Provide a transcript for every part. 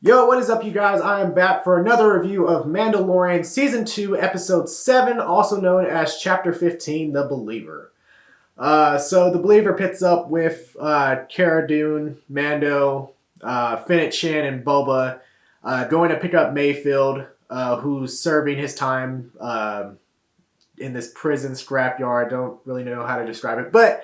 Yo, what is up, you guys? I am back for another review of Mandalorian Season 2, Episode 7, also known as Chapter 15, The Believer. So The Believer picks up with Cara Dune, Mando, Fennec Shan, and Boba going to pick up Mayfield, who's serving his time in this prison scrapyard. Don't really know how to describe it, but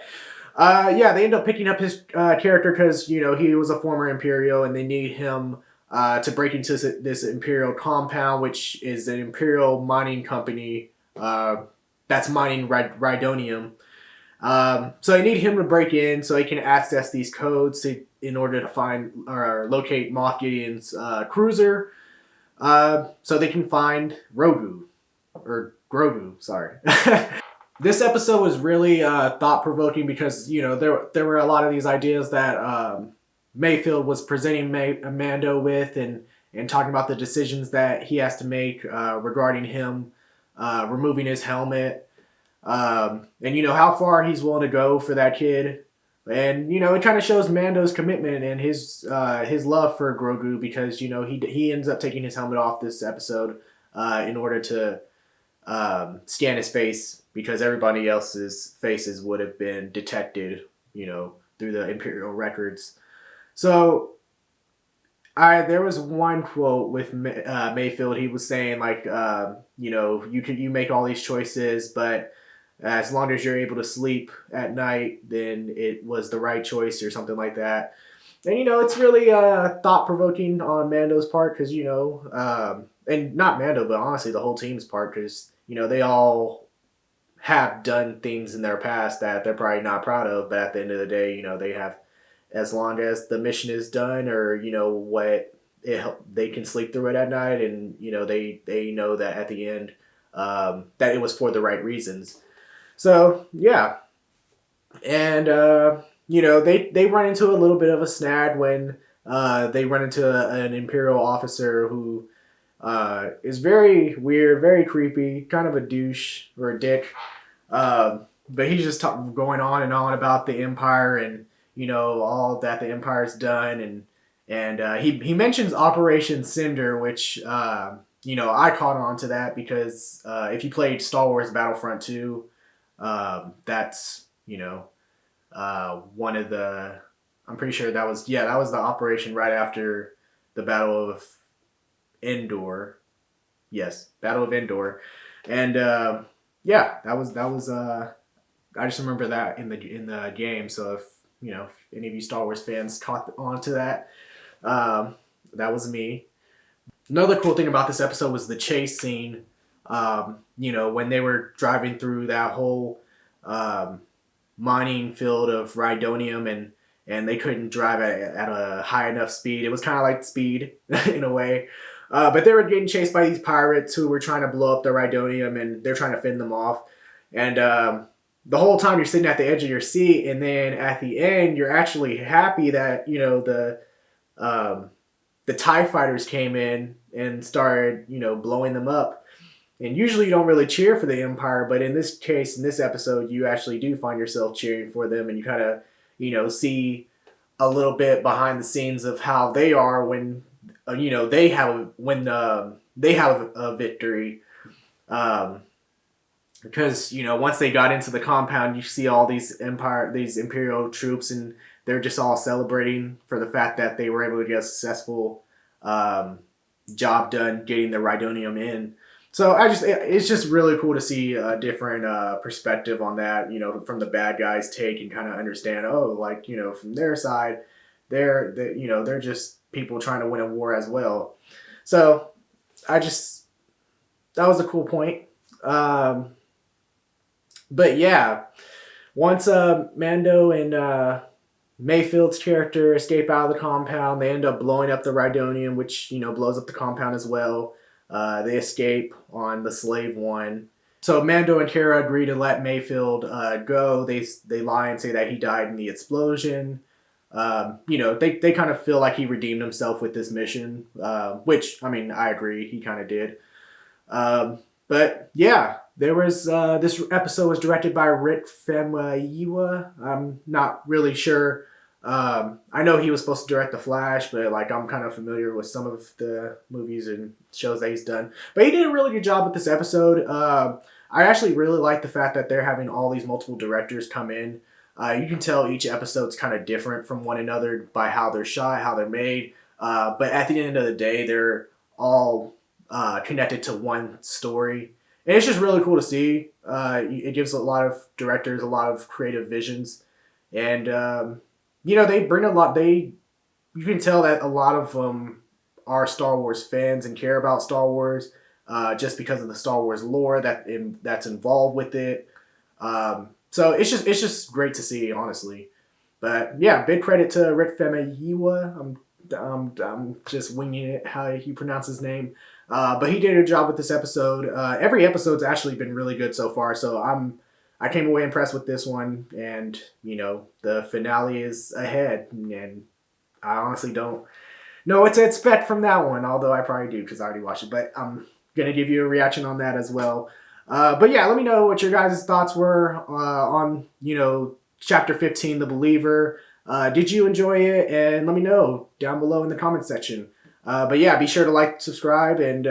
yeah, they end up picking up his character because he was a former Imperial, and they need him to break into this Imperial compound, which is an Imperial mining company that's mining rhydonium. So they need him to break in so he can access these codes in order to find or locate Moff Gideon's cruiser, so they can find Grogu. Sorry. This episode was really thought provoking because there were a lot of these ideas that Mayfield was presenting Mando with, and talking about the decisions that he has to make regarding him removing his helmet, and how far he's willing to go for that kid. And it kind of shows Mando's commitment and his love for Grogu, because he ends up taking his helmet off this episode in order to scan his face, because everybody else's faces would have been detected, through the Imperial records. So there was one quote with Mayfield. He was saying like, you make all these choices, but as long as you're able to sleep at night, then it was the right choice, or something like that. And it's really thought provoking on Mando's part, because and not Mando, but honestly the whole team's part, because they all have done things in their past that they're probably not proud of, but at the end of the day, they have, as long as the mission is done, or they can sleep through it at night, and they know that at the end that it was for the right reasons. So yeah, and they run into a little bit of a snag when they run into an Imperial officer who is very weird, very creepy, kind of a douche or a dick. But he's just going on and on about the Empire, and all that the Empire's done, and he mentions Operation Cinder, which I caught on to that because if you played Star Wars Battlefront 2, that's one of the, I'm pretty sure that was the operation right after the Battle of Endor. Yes, Battle of Endor, and yeah, that was I just remember that in the game. So if if any of you Star Wars fans caught on to that, that was me. Another cool thing about this episode was the chase scene. When they were driving through that whole mining field of rhydonium, and they couldn't drive at a high enough speed. It was kind of like Speed in a way. But they were getting chased by these pirates who were trying to blow up the rhydonium, and they're trying to fend them off. And the whole time you're sitting at the edge of your seat, and then at the end you're actually happy that the TIE fighters came in and started blowing them up. And usually you don't really cheer for the Empire, but in this case, in this episode, you actually do find yourself cheering for them, and you kind of see a little bit behind the scenes of how they are when they have a victory. Because once they got into the compound, you see all these Imperial troops, and they're just all celebrating for the fact that they were able to get a successful job done getting the rhydonium in. So it's just really cool to see a different perspective on that, from the bad guys' take, and kind of understand, from their side, they're just people trying to win a war as well. So that was a cool point. But yeah, once Mando and Mayfield's character escape out of the compound, they end up blowing up the rhydonium, which blows up the compound as well. They escape on the Slave One. So Mando and Cara agree to let Mayfield go. They lie and say that he died in the explosion. They kind of feel like he redeemed himself with this mission, which, I mean, I agree, he kind of did. But yeah, there was this episode was directed by Rick Famuyiwa. I'm not really sure I know he was supposed to direct The Flash, but like I'm kind of familiar with some of the movies and shows that he's done. But he did a really good job with this episode. I actually really like the fact that they're having all these multiple directors come in. You can tell each episode's kind of different from one another by how they're shot, how they're made. But at the end of the day, they're all connected to one story. And it's just really cool to see. It gives a lot of directors a lot of creative visions. And, they bring a lot. You can tell that a lot of them are Star Wars fans and care about Star Wars just because of the Star Wars lore that's involved with it. So it's just great to see, honestly. But yeah, big credit to Rick Famuyiwa. I'm just winging it how he pronounces his name. But he did a job with this episode. Every episode's actually been really good so far. So I came away impressed with this one, and the finale is ahead, and I honestly don't know what to expect from that one. Although I probably do because I already watched it. But I'm gonna give you a reaction on that as well. But yeah, let me know what your guys' thoughts were on Chapter 15, The Believer. Did you enjoy it? And let me know down below in the comment section. But yeah, be sure to like, subscribe, and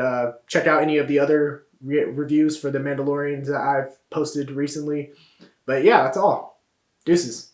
check out any of the other reviews for the Mandalorians that I've posted recently. But yeah, that's all. Deuces.